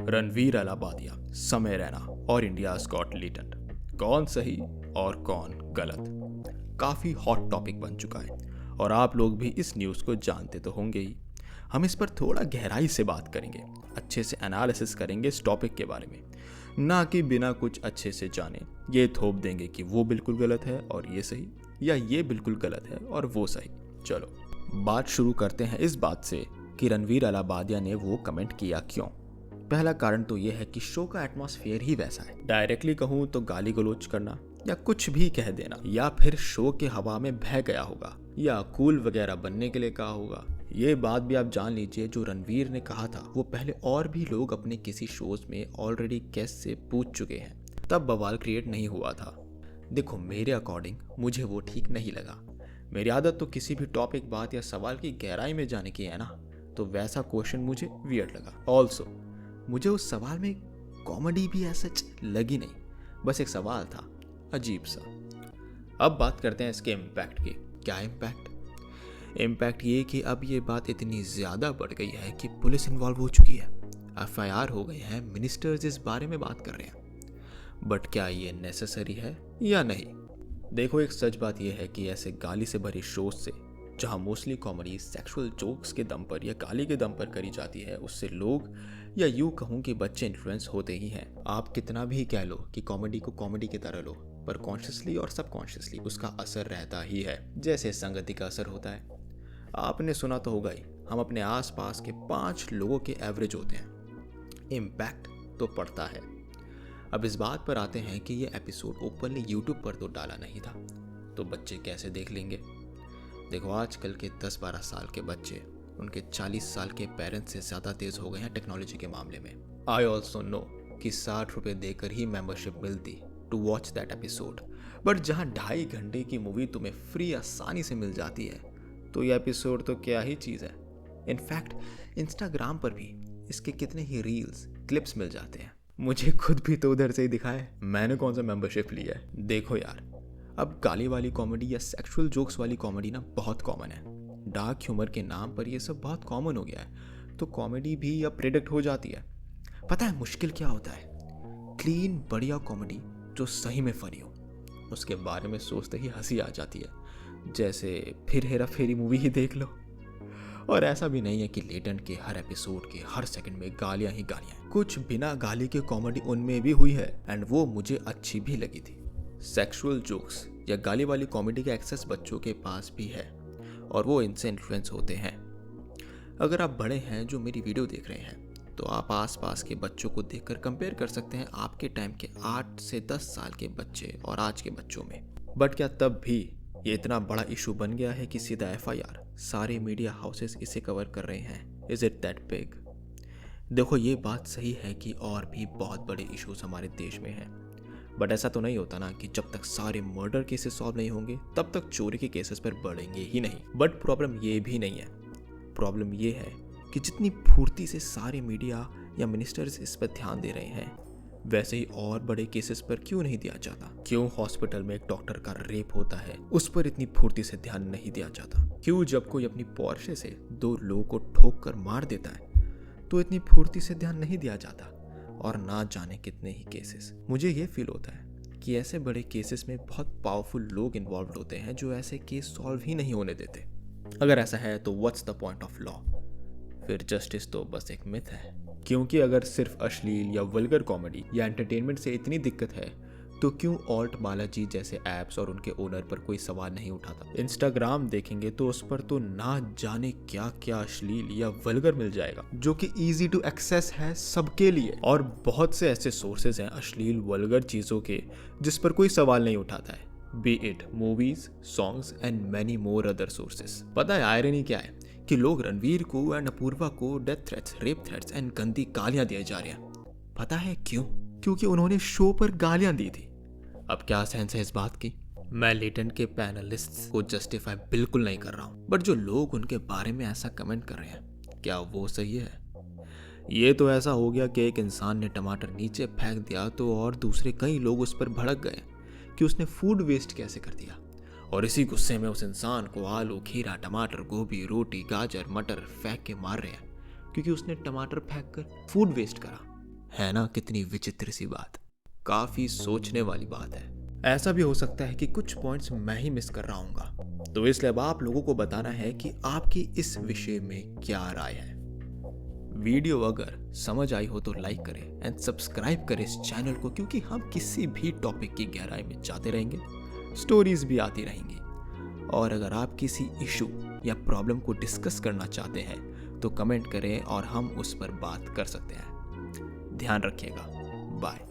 रणवीर अलाबादिया, समय रैना और India's got talent, कौन सही और कौन गलत, काफ़ी हॉट टॉपिक बन चुका है और आप लोग भी इस न्यूज़ को जानते तो होंगे ही। हम इस पर थोड़ा गहराई से बात करेंगे, अच्छे से एनालिसिस करेंगे इस टॉपिक के बारे में, ना कि बिना कुछ अच्छे से जाने ये थोप देंगे कि वो बिल्कुल गलत है और ये सही, या ये बिल्कुल गलत है और वो सही। चलो बात शुरू करते हैं इस बात से कि रणवीर अलाबादिया ने वो कमेंट किया क्यों। पहला कारण तो ये है कि शो का एटमॉस्फेयर ही वैसा है। डायरेक्टली कहूँ तो गाली गलौज करना या कुछ भी कह देना, या फिर शो के हवा में बह गया होगा या कूल वगैरह बनने के लिए कहा होगा। ये बात भी आप जान लीजिए, जो रणवीर ने कहा था वो पहले और भी लोग अपने किसी शोज में ऑलरेडी गेस्ट से पूछ चुके हैं, तब बवाल क्रिएट नहीं हुआ था। देखो मेरे अकॉर्डिंग मुझे वो ठीक नहीं लगा। मेरी आदत तो किसी भी टॉपिक, बात या सवाल की गहराई में जाने की है ना, तो वैसा क्वेश्चन मुझे वियर्ड लगा। ऑल्सो मुझे उस सवाल में कॉमेडी भी ऐसा लगी नहीं, बस एक सवाल था अजीब सा। अब बात करते हैं इसके इम्पैक्ट की। क्या इम्पैक्ट ये कि अब ये बात इतनी ज़्यादा बढ़ गई है कि पुलिस इन्वॉल्व हो चुकी है, FIR हो गए हैं, मिनिस्टर्स इस बारे में बात कर रहे हैं। बट क्या ये नेसेसरी है या नहीं? देखो एक सच बात यह है कि ऐसे गाली से भरे शोज से, जहां मोस्टली कॉमेडी सेक्सुअल जोक्स के दम पर या गाली के दम पर करी जाती है, उससे लोग, या यूँ कहूँ कि बच्चे इन्फ्लुएंस होते ही हैं। आप कितना भी कह लो कि कॉमेडी को कॉमेडी की तरह लो, पर कॉन्शियसली और सबकॉन्शियसली उसका असर रहता ही है, जैसे संगति का असर होता है। आपने सुना तो होगा ही, हम अपने आसपास के 5 लोगों के एवरेज होते हैं। इम्पैक्ट तो पड़ता है। अब इस बात पर आते हैं कि ये एपिसोड ओपनली यूट्यूब पर तो डाला नहीं था, तो बच्चे कैसे देख लेंगे? देखो आजकल के 10-12 साल के बच्चे उनके 40 साल के पेरेंट्स से ज़्यादा तेज़ हो गए हैं टेक्नोलॉजी के मामले में। आई ऑल्सो नो कि 60 रुपये देकर ही मेंबरशिप मिलती to watch that episode, but जहाँ 2.5 घंटे की मूवी तुम्हें फ्री आसानी से मिल जाती है, तो ये एपिसोड तो क्या ही चीज़ है। इनफैक्ट इंस्टाग्राम पर भी इसके कितने ही रील्स, क्लिप्स मिल जाते हैं। मुझे खुद भी तो उधर से ही दिखा है, मैंने कौन सा मेंबरशिप लिया है। देखो यार, अब गाली वाली कॉमेडी या सेक्सुअल जोक्स वाली कॉमेडी ना बहुत कॉमन है। डार्क ह्यूमर के नाम पर ये सब बहुत कॉमन हो गया है, तो कॉमेडी भी अब प्रेडिक्ट हो जाती है। पता है मुश्किल क्या होता है? क्लीन बढ़िया कॉमेडी जो सही में फनी हो, उसके बारे में सोचते ही हंसी आ जाती है, जैसे फिर हेरा फेरी मूवी ही देख लो। और ऐसा भी नहीं है कि लेटेंट के हर एपिसोड के हर सेकंड में गालियां ही गालियां। कुछ बिना गाली के कॉमेडी उनमें भी हुई है, एंड वो मुझे अच्छी भी लगी थी। सेक्सुअल जोक्स या गाली वाली कॉमेडी का एक्सेस बच्चों के पास भी है और वो इनसे इन्फ्लुएंस होते हैं। अगर आप बड़े हैं जो मेरी वीडियो देख रहे हैं, तो आप आसपास के बच्चों को देखकर कंपेयर कर सकते हैं आपके टाइम के 8 से 10 साल के बच्चे और आज के बच्चों में। बट क्या तब भी ये इतना बड़ा इशू बन गया है कि सीधा FIR, सारे मीडिया हाउसेस इसे कवर कर रहे हैं? Is it that big? देखो ये बात सही है कि और भी बहुत बड़े इश्यूज हमारे देश में हैं, बट ऐसा तो नहीं होता ना कि जब तक सारे मर्डर केसेस सॉल्व नहीं होंगे तब तक चोरी के केसेस पर बढ़ेंगे ही नहीं। बट प्रॉब्लम ये भी नहीं है। प्रॉब्लम ये है कि जितनी फुर्ती से सारे मीडिया या मिनिस्टर्स इस पर ध्यान दे रहे हैं, वैसे ही और बड़े केसेस पर क्यों नहीं दिया जाता? क्यों हॉस्पिटल में एक डॉक्टर का रेप होता है, उस पर इतनी फुर्ती से ध्यान नहीं दिया जाता? क्यों जब कोई अपनी पोर्शे से 2 लोगों को ठोक कर मार देता है तो इतनी फुर्ती से ध्यान नहीं दिया जाता? और ना जाने कितने ही केसेस। मुझे ये फील होता है कि ऐसे बड़े केसेस में बहुत पावरफुल लोग इन्वॉल्व होते हैं जो ऐसे केस सॉल्व ही नहीं होने देते। अगर ऐसा है तो what's the point of law? फिर जस्टिस तो बस एक मिथ है। क्योंकि अगर सिर्फ अश्लील या वल्गर कॉमेडी या एंटरटेनमेंट से इतनी दिक्कत है, तो क्यों ऑल्ट बालाजी जैसे ऐप्स और उनके ओनर पर कोई सवाल नहीं उठाता? इंस्टाग्राम देखेंगे तो उस पर तो ना जाने क्या क्या अश्लील या वल्गर मिल जाएगा, जो कि इजी टू एक्सेस है सबके लिए। और बहुत से ऐसे सोर्सेज हैं अश्लील वल्गर चीज़ों के जिस पर कोई सवाल नहीं उठाता है, B it movies, songs and many more other sources. पता है आयरनी क्या है? कि लोग रणवीर को एंड अपूर्वा को death threats, rape threats and गंदी गालियां दिए जा रहे हैं। पता है क्यों? क्योंकि उन्होंने शो पर गालियां दी थी। अब क्या सेंस है इस बात की? मैं लेटेंट के पैनलिस्ट्स को जस्टिफाई बिल्कुल नहीं कर रहा हूँ, बट जो लोग उनके बारे में ऐसा कमेंट कर रहे हैं, क्या वो सही है? ये तो ऐसा हो गया कि एक इंसान ने टमाटर नीचे फेंक दिया तो और दूसरे कई लोग उस पर भड़क गए कि उसने फूड वेस्ट कैसे कर दिया, और इसी गुस्से में उस इंसान को आलू, खीरा, टमाटर, गोभी, रोटी, गाजर, मटर फेंक के मार रहे हैं क्योंकि उसने टमाटर फेंक कर फूड वेस्ट करा। है ना कितनी विचित्र सी बात। काफी सोचने वाली बात है। ऐसा भी हो सकता है कि कुछ पॉइंट्स मैं ही मिस कर रहा हूँगा, तो इसलिए अब आप लोगों को बताना है कि आपकी इस विषय में क्या राय है। वीडियो अगर समझ आई हो तो लाइक करें एंड सब्सक्राइब करें इस चैनल को, क्योंकि हम किसी भी टॉपिक की गहराई में जाते रहेंगे, स्टोरीज भी आती रहेंगी। और अगर आप किसी इशू या प्रॉब्लम को डिस्कस करना चाहते हैं तो कमेंट करें और हम उस पर बात कर सकते हैं। ध्यान रखिएगा। बाय।